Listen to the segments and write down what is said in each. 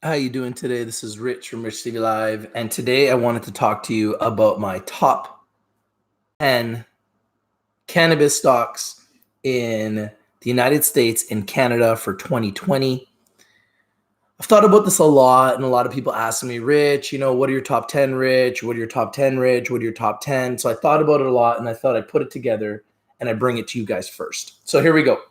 How you doing today? This is Rich from Rich TV Live, and today I wanted to talk to you about my top 10 cannabis stocks in the United States and Canada for 2020. I've thought about this a lot, and a lot of people ask me, Rich, what are your top 10, Rich? What are your top 10, Rich? What are your top 10? So I thought about it a lot, and I thought I'd put it together, and I'd bring it to you guys first. So here we go.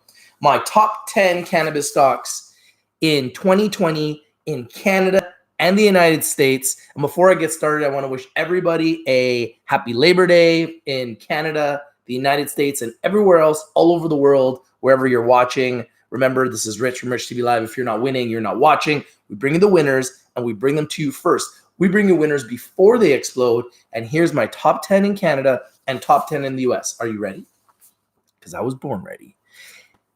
My top 10 cannabis stocks in 2020 in Canada and the United States. And before I get started, I want to wish everybody a happy Labor Day in Canada, the United States, and everywhere else, all over the world, wherever you're watching. Remember, this is Rich from Rich TV Live. If you're not winning, you're not watching. We bring you the winners, and we bring them to you first. We bring you winners before they explode. And here's my top 10 in Canada and top 10 in the US. Are you ready? Because I was born ready.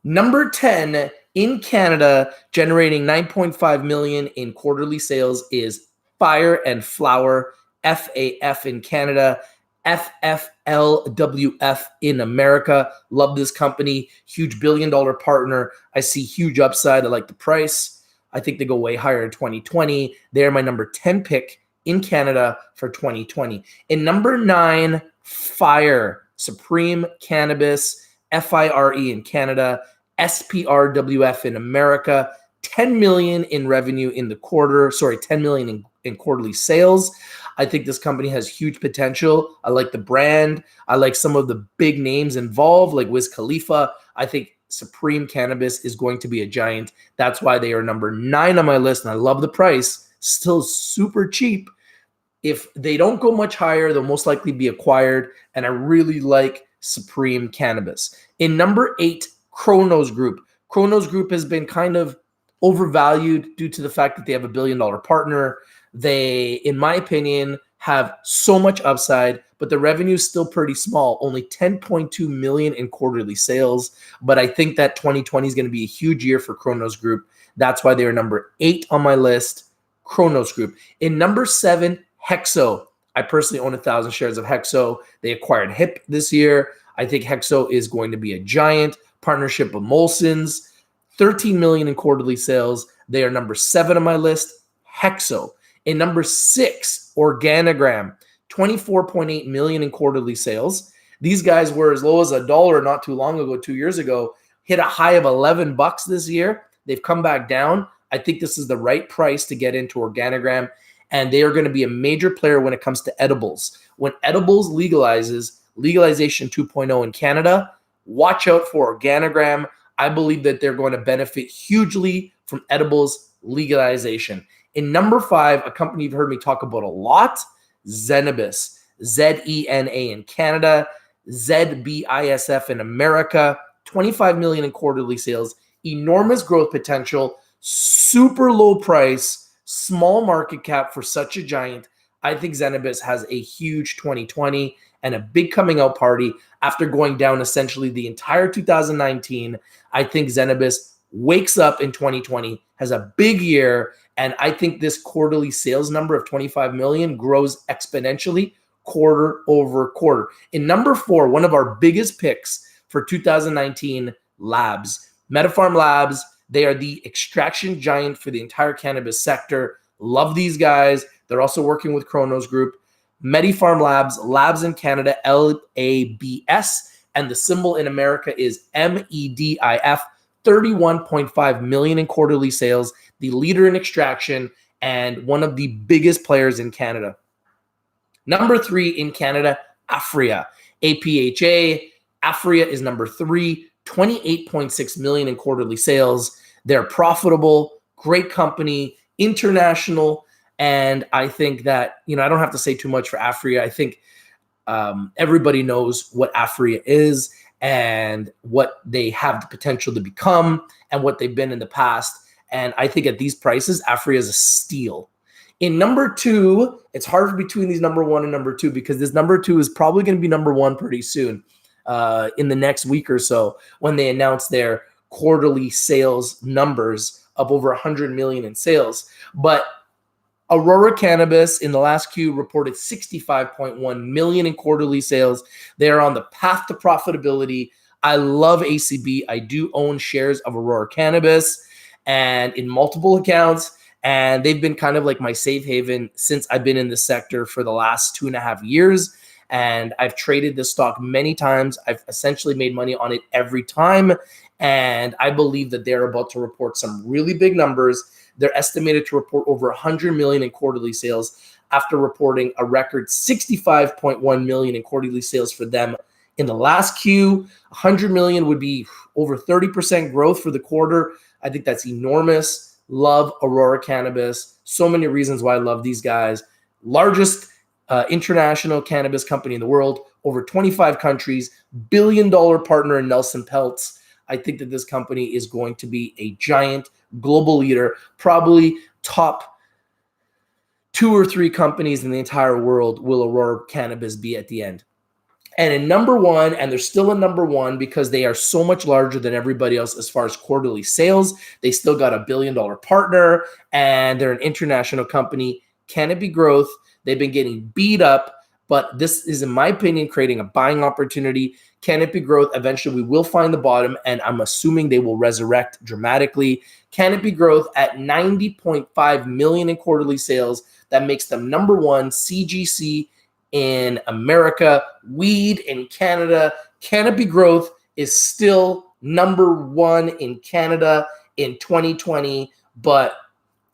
Number 10 in Canada, generating 9.5 million in quarterly sales, is Fire and Flower, FAF in Canada, FFLWF in America. Love this company. Huge billion-dollar partner. I see huge upside. I like the price. I think they go way higher in 2020. They're my number 10 pick in Canada for 2020. In number 9, Fire, Supreme Cannabis, FIRE in Canada, SPRWF in America, 10 million in revenue in the quarter. 10 million in quarterly sales. I think this company has huge potential. I like the brand. I like some of the big names involved, like Wiz Khalifa. I think Supreme Cannabis is going to be a giant. That's why they are number 9 on my list, and I love the price. Still super cheap. If they don't go much higher, they'll most likely be acquired, and I really like Supreme Cannabis. In number 8, Khronos Group. Khronos Group has been kind of overvalued due to the fact that they have a billion-dollar partner. They, in my opinion, have so much upside, but the revenue is still pretty small, only 10.2 million in quarterly sales. But I think that 2020 is going to be a huge year for Khronos Group. That's why they are number 8 on my list, Khronos Group. In number 7, Hexo. I personally own 1,000 shares of Hexo. They acquired HIP this year. I think Hexo is going to be a giant. Partnership with Molson's, 13 million in quarterly sales. They are number 7 on my list, Hexo. In number 6, Organa Graham, 24.8 million in quarterly sales. These guys were as low as $1 not too long ago, 2 years ago, hit a high of $11 this year. They've come back down. I think this is the right price to get into Organa Graham, and they are going to be a major player when it comes to edibles. When edibles legalizes, legalization 2.0 in Canada, watch out for Organa Graham. I believe that they're going to benefit hugely from edibles legalization. In number 5, a company you've heard me talk about a lot, Cannabis, Zena in Canada, ZBISF in America, 25 million in quarterly sales, enormous growth potential, super low price, small market cap for such a giant. I think Cannabis has a huge 2020 and a big coming out party after going down essentially the entire 2019. I think Cannabis wakes up in 2020, has a big year, and I think this quarterly sales number of 25 million grows exponentially quarter over quarter. In number 4, one of our biggest picks for 2019, Labs. MediPharm Labs, they are the extraction giant for the entire cannabis sector. Love these guys. They're also working with Khronos Group. MediPharm Labs, Labs in Canada, LABS, and the symbol in America is MEDIF, 31.5 million in quarterly sales, the leader in extraction, and one of the biggest players in Canada. Number 3 in Canada, Aphria, APHA. Aphria is number 3, 28.6 million in quarterly sales. They're profitable, great company, international. And I think that, I don't have to say too much for Aphria. I think everybody knows what Aphria is and what they have the potential to become and what they've been in the past. And I think at these prices, Aphria is a steal. In number 2, it's hard between these number 1 and number 2 because this number 2 is probably going to be number 1 pretty soon in the next week or so when they announce their quarterly sales numbers of over 100 million in sales. But Aurora Cannabis in the last Q reported 65.1 million in quarterly sales. They are on the path to profitability. I love ACB. I do own shares of Aurora Cannabis and in multiple accounts. And they've been kind of like my safe haven since I've been in this sector for the last 2.5 years. And I've traded this stock many times. I've essentially made money on it every time. And I believe that they're about to report some really big numbers. They're estimated to report over 100 million in quarterly sales after reporting a record 65.1 million in quarterly sales for them in the last Q. 100 million would be over 30% growth for the quarter. I think that's enormous. Love Aurora Cannabis. So many reasons why I love these guys. Largest international cannabis company in the world, over 25 countries, billion-dollar partner in Nelson Peltz. I think that this company is going to be a giant global leader, probably top 2 or 3 companies in the entire world will Aurora Cannabis be at the end. And in number one, and they're still in number one because they are so much larger than everybody else as far as quarterly sales. They still got a billion-dollar partner, and they're an international company. Canopy Growth, they've been getting beat up, but this is, in my opinion, creating a buying opportunity. Canopy Growth, eventually we will find the bottom, and I'm assuming they will resurrect dramatically. Canopy Growth at 90.5 million in quarterly sales. That makes them number one CGC in America, weed in Canada. Canopy Growth is still number one in Canada in 2020, but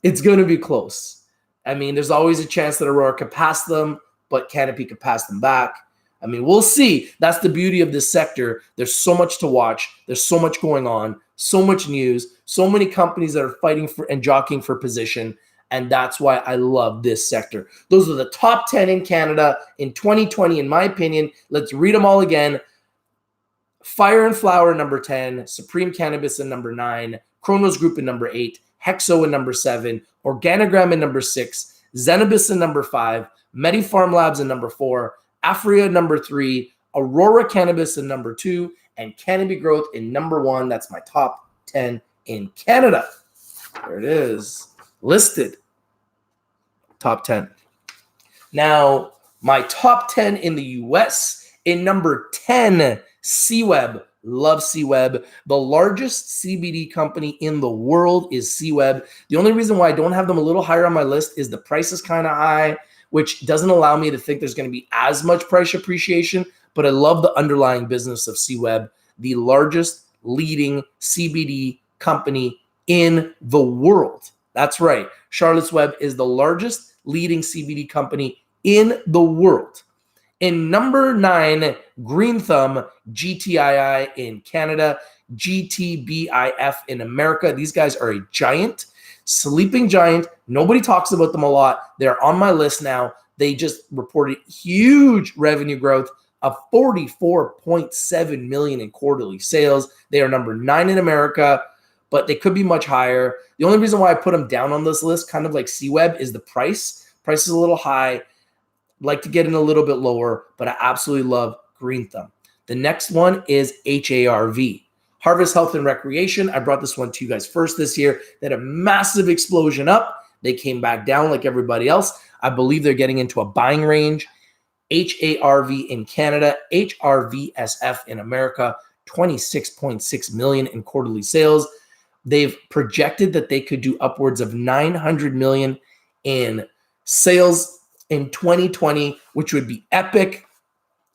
it's going to be close. I mean, there's always a chance that Aurora could pass them, but Canopy could pass them back. I mean, we'll see. That's the beauty of this sector. There's so much to watch. There's so much going on, so much news, so many companies that are fighting for and jockeying for position. And that's why I love this sector. Those are the top 10 in Canada in 2020, in my opinion. Let's read them all again. Fire and Flower, number 10. Supreme Cannabis in number 9. Khronos Group in number 8. Hexo in number 7. Organa Graham in number 6. Cannabis in number 5. MediPharm Labs in number 4. Afria number 3. Aurora Cannabis in number 2. And Canopy Growth in number 1. That's my top 10 in Canada. There it is. Listed. Top 10. Now, my top 10 in the US. In number 10, CWeb. Love CWeb. The largest CBD company in the world is CWeb. The only reason why I don't have them a little higher on my list is the price is kind of high, which doesn't allow me to think there's going to be as much price appreciation, but I love the underlying business of CWeb, the largest leading CBD company in the world. That's right. Charlotte's Web is the largest leading CBD company in the world. In number 9, Green Thumb, GTII in Canada, GTBIF in America. These guys are a giant, sleeping giant. Nobody talks about them a lot. They're on my list now. They just reported huge revenue growth of 44.7 million in quarterly sales. They are number 9 in America, but they could be much higher. The only reason why I put them down on this list, kind of like CWeb, is the price. Price is a little high. Like to get in a little bit lower, but I absolutely love Green Thumb. The next one is HARV, Harvest Health and Recreation. I brought this one to you guys first this year. They had a massive explosion up. They came back down like everybody else. I believe they're getting into a buying range. HARV in Canada, HRVSF in America, 26.6 million in quarterly sales. They've projected that they could do upwards of 900 million in sales in 2020, which would be epic.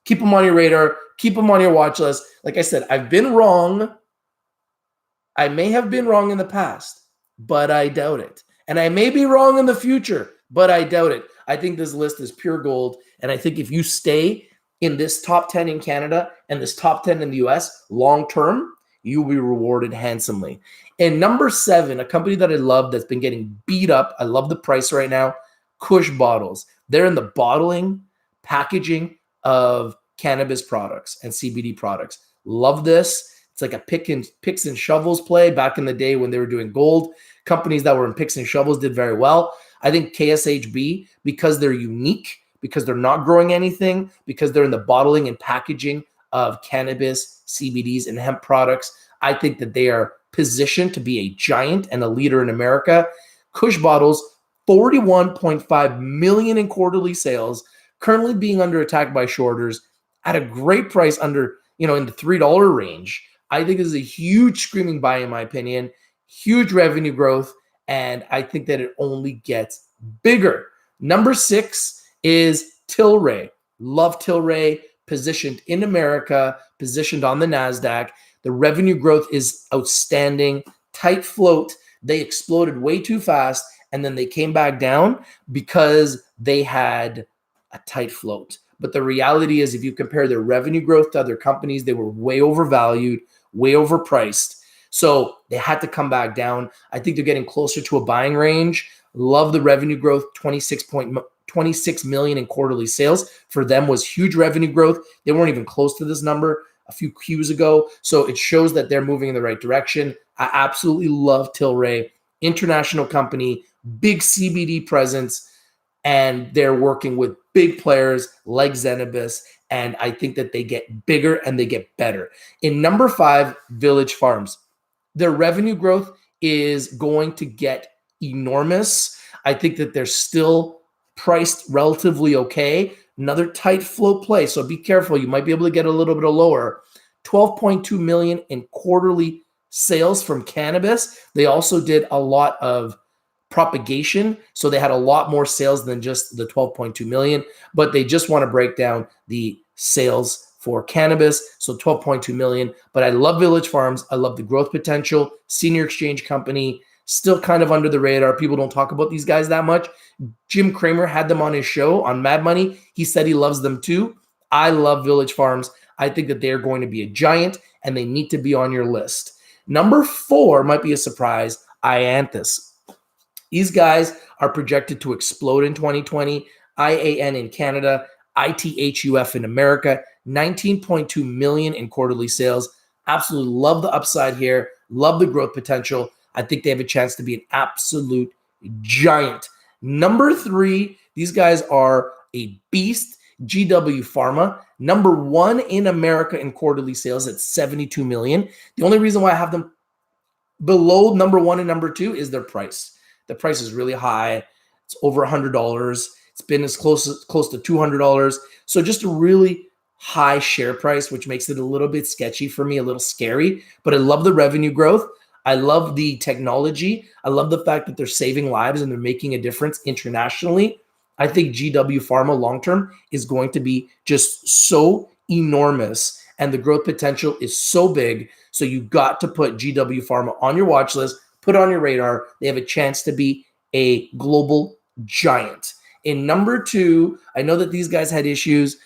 Keep them on your radar. Keep them on your watch list. Like I said, I've been wrong. I may have been wrong in the past, but I doubt it. And I may be wrong in the future, but I doubt it. I think this list is pure gold. And I think if you stay in this top 10 in Canada and this top 10 in the US long term, you'll be rewarded handsomely. And number 7, a company that I love that's been getting beat up. I love the price right now. Kush Bottles. They're in the bottling, packaging of cannabis products and CBD products. Love this. It's like a picks and shovels play back in the day when they were doing gold. Companies that were in picks and shovels did very well. I think KSHB, because they're unique, because they're not growing anything, because they're in the bottling and packaging of cannabis, CBDs, and hemp products, I think that they are positioned to be a giant and a leader in America. Kush Bottles, 41.5 million in quarterly sales, currently being under attack by shorters at a great price under, in the $3 range. I think this is a huge screaming buy in my opinion, huge revenue growth, and I think that it only gets bigger. Number 6 is Tilray. Love Tilray, positioned in America, positioned on the NASDAQ. The revenue growth is outstanding, tight float. They exploded way too fast, and then they came back down because they had a tight float. But the reality is, if you compare their revenue growth to other companies, they were way overvalued, way overpriced. So they had to come back down. I think they're getting closer to a buying range. Love the revenue growth, 26 million in quarterly sales. For them was huge revenue growth. They weren't even close to this number a few Qs ago. So it shows that they're moving in the right direction. I absolutely love Tilray, international company, big CBD presence, and they're working with big players like Cannabis, and I think that they get bigger and they get better. In number 5, Village Farms. Their revenue growth is going to get enormous. I think that they're still priced relatively okay. Another tight float play, so be careful. You might be able to get a little bit lower. 12.2 million in quarterly sales from cannabis. They also did a lot of propagation, so they had a lot more sales than just the 12.2 million, but they just want to break down the sales for cannabis, so 12.2 million. But I love Village Farms. I love the growth potential. Senior exchange company, still kind of under the radar. People don't talk about these guys that much. Jim Cramer had them on his show on Mad Money. He said he loves them too. I love Village Farms. I think that they're going to be a giant, and they need to be on your list. Number 4 might be a surprise, Ianthus. These guys are projected to explode in 2020. IAN in Canada, ITHUF in America, 19.2 million in quarterly sales. Absolutely love the upside here. Love the growth potential. I think they have a chance to be an absolute giant. Number 3, these guys are a beast. GW Pharma, number 1 in America in quarterly sales at 72 million. The only reason why I have them below number 1 and number 2 is their price. The price is really high. It's over $100. It's been as close to $200. So just a really high share price, which makes it a little bit sketchy for me, a little scary. But I love the revenue growth. I love the technology. I love the fact that they're saving lives and they're making a difference internationally. I think GW Pharma long-term is going to be just so enormous, and the growth potential is so big. So you got to put GW Pharma on your watch list, put on your radar. They have a chance to be a global giant. In number 2, I know that these guys had issues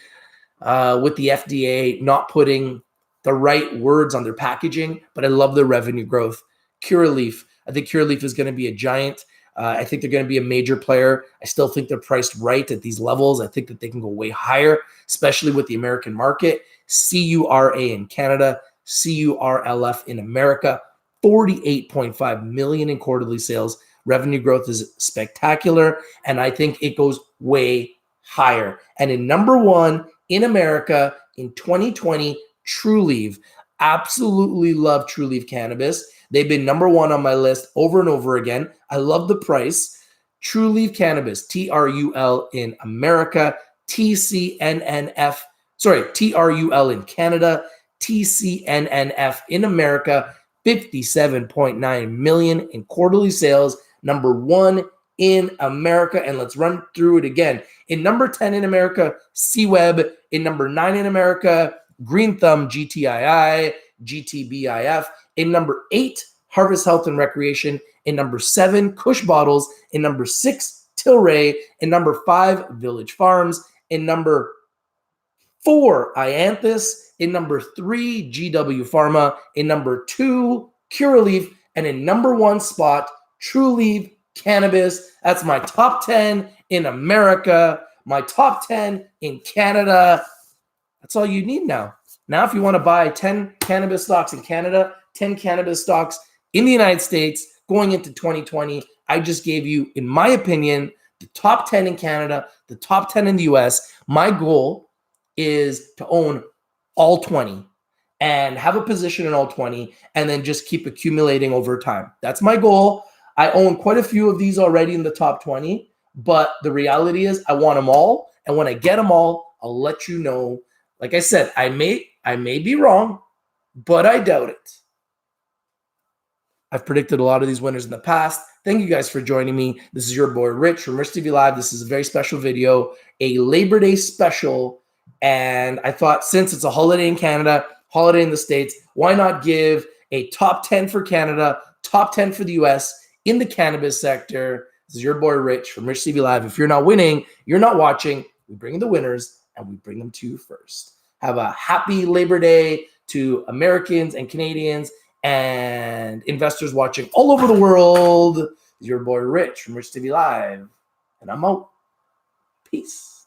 with the FDA not putting the right words on their packaging, but I love the revenue growth. Curaleaf. I think Curaleaf is going to be a giant. I think they're going to be a major player. I still think they're priced right at these levels. I think that they can go way higher, especially with the American market. CURA in Canada, CURLF in America, 48.5 million in quarterly sales. Revenue growth is spectacular, and I think it goes way higher. And in number 1 in America in 2020, Trulieve. Absolutely love Trulieve Cannabis. They've been number 1 on my list over and over again. I love the price. Trulieve Cannabis, TRUL in America, TCNNF, TRUL in Canada, TCNNF in America, 57.9 million in quarterly sales, number 1 in America. And let's run through it again. In number 10 in America, C-Web. In number 9 in America, Green Thumb, GTII, GTBIF. In number 8, Harvest Health and Recreation. In number 7, Kush Bottles. In number 6, Tilray. In number 5, Village Farms. In number 4, Ianthus. In number 3, GW Pharma. In number 2, Curaleaf. And in number 1 spot, Trulieve Cannabis. That's my top 10 in America, my top 10 in Canada. That's all you need now. Now, if you want to buy 10 cannabis stocks in Canada, 10 cannabis stocks in the United States going into 2020, I just gave you, in my opinion, the top 10 in Canada, the top 10 in the US. My goal is to own all 20 and have a position in all 20 and then just keep accumulating over time. That's my goal. I own quite a few of these already in the top 20, but the reality is I want them all. And when I get them all, I'll let you know. Like I said, I may be wrong, but I doubt it. I've predicted a lot of these winners in the past. Thank you guys for joining me. This is your boy Rich from Rich TV Live. This is a very special video, a Labor Day special. And I thought since it's a holiday in Canada, holiday in the States, why not give a top 10 for Canada, top 10 for the US in the cannabis sector. This is your boy Rich from Rich TV Live. If you're not winning, you're not watching. We bring in the winners and we bring them to you first. Have a happy Labor Day to Americans and Canadians and investors watching all over the world. This is your boy Rich from Rich TV Live. And I'm out. Peace.